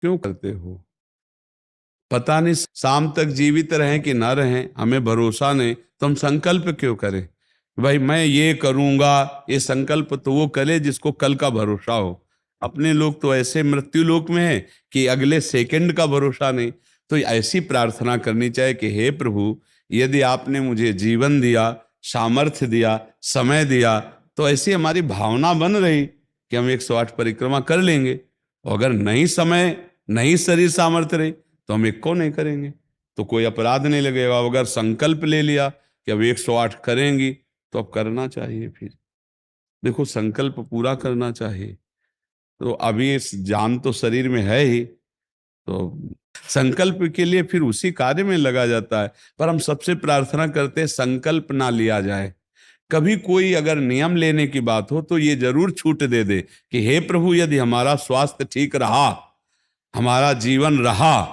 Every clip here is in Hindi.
क्यों करते हो? पता नहीं शाम तक जीवित रहें कि ना रहें, हमें भरोसा नहीं, तो हम संकल्प क्यों करें? भाई मैं ये करूंगा, ये संकल्प तो वो करे जिसको कल का भरोसा हो। अपने लोग तो ऐसे मृत्यु लोक में है कि अगले सेकंड का भरोसा नहीं। तो ऐसी प्रार्थना करनी चाहिए कि हे प्रभु, यदि आपने मुझे जीवन दिया, सामर्थ्य दिया, समय दिया, तो ऐसी हमारी भावना बन रही कि हम 108 परिक्रमा कर लेंगे। और अगर नहीं समय, नहीं शरीर सामर्थ्य रही, तो हम एक को नहीं करेंगे, तो कोई अपराध नहीं लगेगा। अगर संकल्प ले लिया कि अब 108 करेंगी, तो अब करना चाहिए। फिर देखो, संकल्प पूरा करना चाहिए। तो अभी इस जान तो शरीर में है ही, तो संकल्प के लिए फिर उसी कार्य में लगा जाता है। पर हम सबसे प्रार्थना करते हैं संकल्प ना लिया जाए। कभी कोई अगर नियम लेने की बात हो तो ये जरूर छूट दे दे कि हे प्रभु, यदि हमारा स्वास्थ्य ठीक रहा, हमारा जीवन रहा,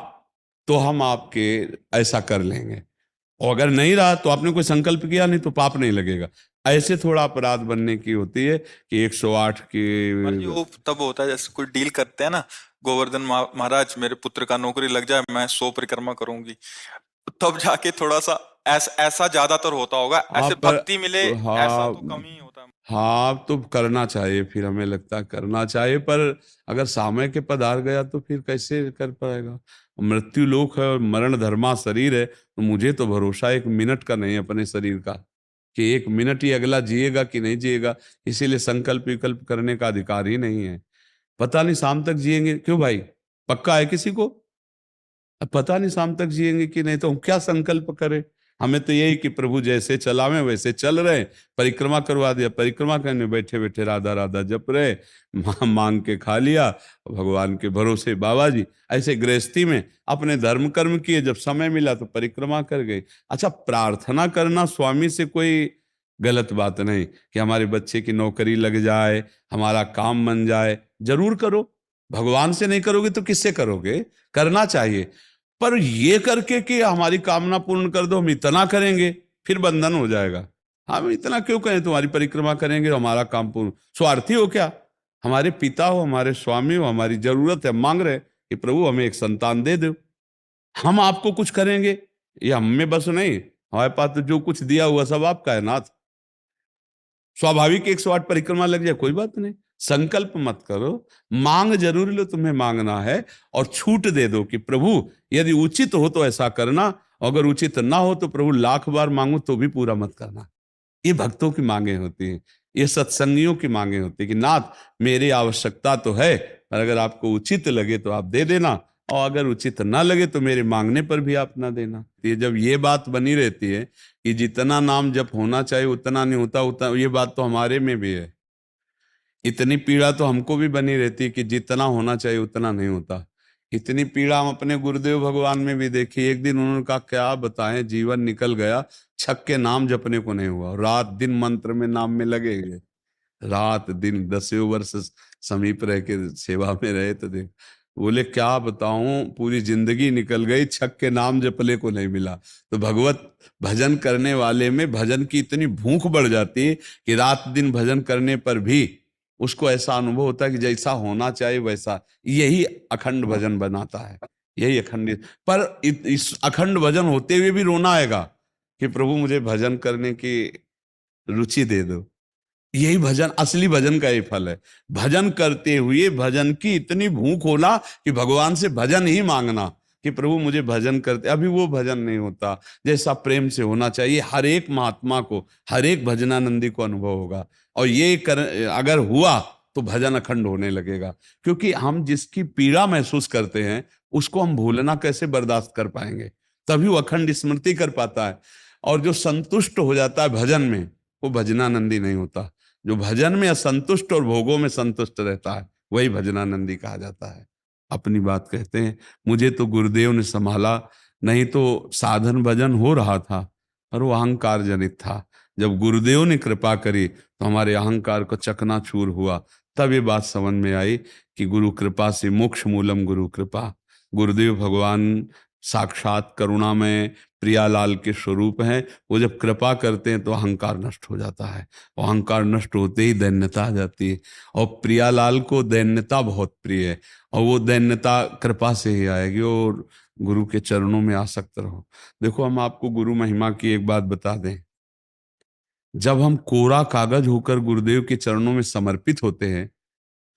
तो हम आपके ऐसा कर लेंगे। और अगर नहीं रहा तो आपने कोई संकल्प किया नहीं, तो पाप नहीं लगेगा। ऐसे थोड़ा अपराध बनने की होती है कि 108 की। मान लीजिए वो तब होता है जैसे कोई डील करते हैं ना, गोवर्धन महाराज मेरे पुत्र का नौकरी लग जाए, मैं 100 परिक्रमा करूंगी, तब जाके थोड़ा सा ऐसा ज्यादातर होता होगा, हाँ ऐसे पर भक्ति मिले ऐसा हाँ, तो कम ही होता है। हाँ तो करना चाहिए, फिर हमें लगता है करना चाहिए। पर अगर समय के पधार गया तो फिर कैसे कर पाएगा? मृत्यु लोक है और मरण धर्मा शरीर है, तो मुझे तो भरोसा 1 मिनट का नहीं है अपने शरीर का, कि 1 मिनट ही अगला जिएगा कि नहीं जिएगा। इसीलिए संकल्प विकल्प करने का अधिकार ही नहीं है। पता नहीं शाम तक जिएंगे, क्यों भाई? पक्का है किसी को? अब पता नहीं शाम तक जिएंगे कि नहीं, तो हम क्या संकल्प करें? हमें तो यही कि प्रभु जैसे चलावे वैसे चल रहे। परिक्रमा करवा दिया, परिक्रमा करने बैठे बैठे राधा राधा जप रहे, मांग के खा लिया, भगवान के भरोसे बाबा जी। ऐसे गृहस्थी में अपने धर्म कर्म किए, जब समय मिला तो परिक्रमा कर गए। अच्छा, प्रार्थना करना स्वामी से कोई गलत बात नहीं कि हमारे बच्चे की नौकरी लग जाए, हमारा काम बन जाए, जरूर करो। भगवान से नहीं करोगे तो किससे करोगे? करना चाहिए। पर ये करके कि हमारी कामना पूर्ण कर दो, हम इतना करेंगे, फिर बंधन हो जाएगा। हम इतना क्यों करें, तुम्हारी परिक्रमा करेंगे हमारा काम पूर्ण? स्वार्थी हो क्या? हमारे पिता हो, हमारे स्वामी हो, हमारी जरूरत है, मांग रहे कि प्रभु हमें एक संतान दे दो, हम आपको कुछ करेंगे। ये हम में बस नहीं, हमारे पास तो जो कुछ दिया हुआ सब आपका है नाथ। स्वाभाविक 108 परिक्रमा लग जाए, कोई बात नहीं। संकल्प मत करो, मांग जरूर लो, तुम्हें मांगना है। और छूट दे दो कि प्रभु यदि उचित हो तो ऐसा करना, अगर उचित ना हो तो प्रभु लाख बार मांगो तो भी पूरा मत करना। ये भक्तों की मांगे होती हैं, ये सत्संगियों की मांगे होती है कि नाथ मेरी आवश्यकता तो है, पर अगर आपको उचित लगे तो आप दे देना, और अगर उचित ना लगे तो मेरे मांगने पर भी आप ना देना। ये जब ये बात बनी रहती है कि जितना नाम जप होना चाहिए उतना नहीं होता, उतना, ये बात तो हमारे में भी है। इतनी पीड़ा तो हमको भी बनी रहती है कि जितना होना चाहिए उतना नहीं होता। इतनी पीड़ा हम अपने गुरुदेव भगवान में भी देखी। एक दिन उन्होंने कहा क्या बताएं, जीवन निकल गया, छक के नाम जपने को नहीं हुआ, रात दिन मंत्र में नाम में लगे गए, रात दिन 10 वर्ष समीप रह के सेवा में रहे। तो देख, बोले क्या बताऊं, पूरी जिंदगी निकल गई, छक के नाम जपले को नहीं मिला। तो भगवत भजन करने वाले में भजन की इतनी भूख बढ़ जाती है कि रात दिन भजन करने पर भी उसको ऐसा अनुभव होता है कि जैसा होना चाहिए वैसा। यही अखंड भजन बनाता है, यही अखंड। पर इस अखंड भजन होते हुए भी रोना आएगा कि प्रभु मुझे भजन करने की रुचि दे दो। यही भजन, असली भजन का ही फल है। भजन करते हुए भजन की इतनी भूख होना कि भगवान से भजन ही मांगना कि प्रभु मुझे भजन करते। अभी वो भजन नहीं होता जैसा प्रेम से होना चाहिए। हर एक महात्मा को, हर एक भजनानंदी को अनुभव होगा। और ये अगर हुआ तो भजन अखंड होने लगेगा। क्योंकि हम जिसकी पीड़ा महसूस करते हैं उसको हम भूलना कैसे बर्दाश्त कर पाएंगे? तभी वो अखंड स्मृति कर पाता है। और जो संतुष्ट हो जाता है भजन में, वो भजनानंदी नहीं होता। जो भजन में असंतुष्ट और भोगों में संतुष्ट रहता है वही भजनानंदी कहा जाता है। अपनी बात कहते हैं, मुझे तो गुरुदेव ने संभाला, नहीं तो साधन भजन हो रहा था, पर वो अहंकार जनित था। जब गुरुदेव ने कृपा करी तो हमारे अहंकार को चकनाचूर हुआ। तब ये बात समझ में आई कि गुरु कृपा से मोक्ष मूलम गुरु कृपा। गुरुदेव भगवान साक्षात करुणा में प्रियालाल के स्वरूप हैं। वो जब कृपा करते हैं तो अहंकार नष्ट हो जाता है, और अहंकार नष्ट होते ही दैन्यता आ जाती है। और प्रियालाल को दैन्यता बहुत प्रिय है, और वो दैन्यता कृपा से ही आएगी। और गुरु के चरणों में आसक्त रहो। देखो, हम आपको गुरु महिमा की एक बात बता दें। जब हम कोरा कागज होकर गुरुदेव के चरणों में समर्पित होते हैं,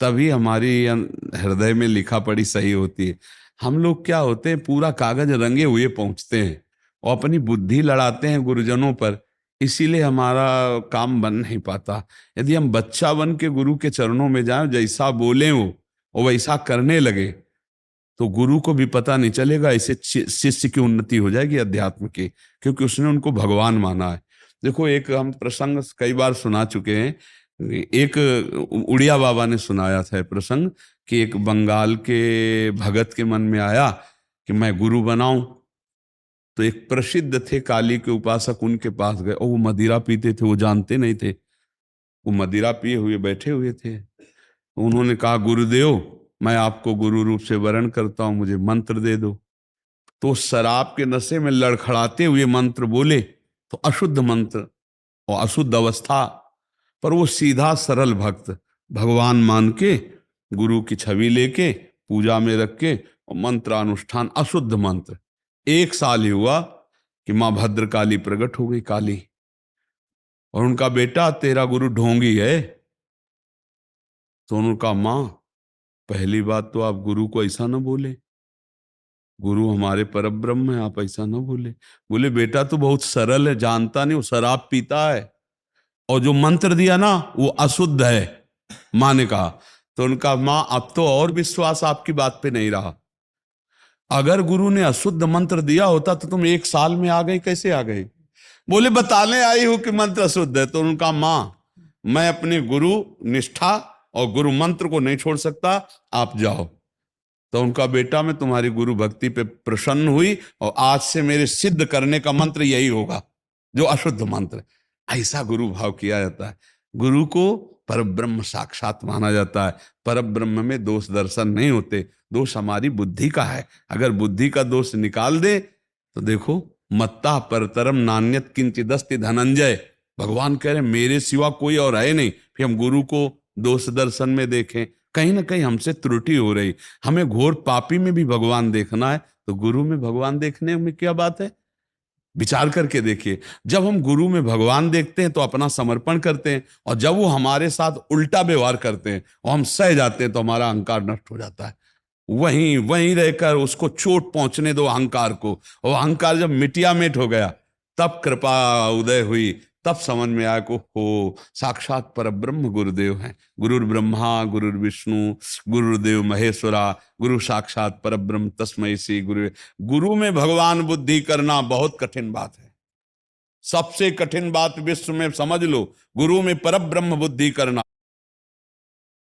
तभी हमारी हृदय में लिखा पढ़ी सही होती है। हम लोग क्या होते हैं, पूरा कागज रंगे हुए पहुंचते हैं और अपनी बुद्धि लड़ाते हैं गुरुजनों पर, इसीलिए हमारा काम बन नहीं पाता। यदि हम बच्चा बन के गुरु के चरणों में जाएं, जैसा बोले वो और वैसा करने लगे, तो गुरु को भी पता नहीं चलेगा। ऐसे शिष्य की उन्नति हो जाएगी अध्यात्म की, क्योंकि उसने उनको भगवान माना है। देखो, एक हम प्रसंग कई बार सुना चुके हैं। एक उड़िया बाबा ने सुनाया था प्रसंग कि एक बंगाल के भगत के मन में आया कि मैं गुरु बनाऊं। तो एक प्रसिद्ध थे काली के उपासक, उनके पास गए, और वो मदिरा पीते थे, वो जानते नहीं थे। वो मदिरा पिए हुए बैठे हुए थे। उन्होंने कहा, गुरुदेव, मैं आपको गुरु रूप से वरण करता हूं, मुझे मंत्र दे दो। तो शराब के नशे में लड़खड़ाते हुए मंत्र बोले, तो अशुद्ध मंत्र और अशुद्ध अवस्था, पर वो सीधा सरल भक्त भगवान मान के गुरु की छवि लेके पूजा में रख के और मंत्रानुष्ठान, अशुद्ध मंत्र। 1 साल ही हुआ कि माँ भद्रकाली प्रकट हो गई, काली। और उनका बेटा, तेरा गुरु ढोंगी है। तो उनका, माँ, पहली बात तो आप गुरु को ऐसा ना बोले, गुरु हमारे परब्रह्म है, आप ऐसा ना बोले। बोले, बेटा तू बहुत सरल है, जानता नहीं, वो शराब पीता है, और जो मंत्र दिया ना वो अशुद्ध है। माँ ने कहा। तो उनका, माँ, अब तो और विश्वास आपकी बात पे नहीं रहा। अगर गुरु ने अशुद्ध मंत्र दिया होता तो तुम 1 साल में आ गई, कैसे आ गई? बोले, बताने आई हूं कि मंत्र अशुद्ध है। तो उनका, माँ, मैं अपने गुरु निष्ठा और गुरु मंत्र को नहीं छोड़ सकता, आप जाओ। तो उनका बेटा, मैं तुम्हारी गुरु भक्ति पे प्रसन्न हुई, और आज से मेरे सिद्ध करने का मंत्र यही होगा, जो अशुद्ध मंत्र। ऐसा गुरु भाव किया जाता है। गुरु को परब्रह्म साक्षात माना जाता है। परब्रह्म में दोष दर्शन नहीं होते, दोष हमारी बुद्धि का है। अगर बुद्धि का दोष निकाल दे तो देखो, मत्ता परतरम नान्यत किंचिदस्ति धनंजय। भगवान कह रहे, मेरे सिवा कोई और है नहीं। फिर हम गुरु को दोष दर्शन में देखें, कहीं ना कहीं हमसे त्रुटि हो रही। हमें घोर पापी में भी भगवान देखना है, तो गुरु में भगवान देखने में क्या बात है? विचार करके देखिए। जब हम गुरु में भगवान देखते हैं तो अपना समर्पण करते हैं, और जब वो हमारे साथ उल्टा व्यवहार करते हैं और हम सह जाते हैं, तो हमारा अहंकार नष्ट हो जाता है। वहीं वहीं रहकर उसको चोट पहुंचने दो अहंकार को, और अहंकार जब मिटिया मिट हो गया, तब कृपा उदय हुई। तब समझ में आया को हो साक्षात परब्रह्म गुरुदेव हैं। गुरुर ब्रह्मा गुरुर विष्णु गुरुदेव महेश्वरा, गुरु साक्षात परब्रह्म तस्मै श्री गुरु। गुरु में भगवान बुद्धि करना बहुत कठिन बात है। सबसे कठिन बात विश्व में समझ लो, गुरु में परब्रह्म बुद्धि करना।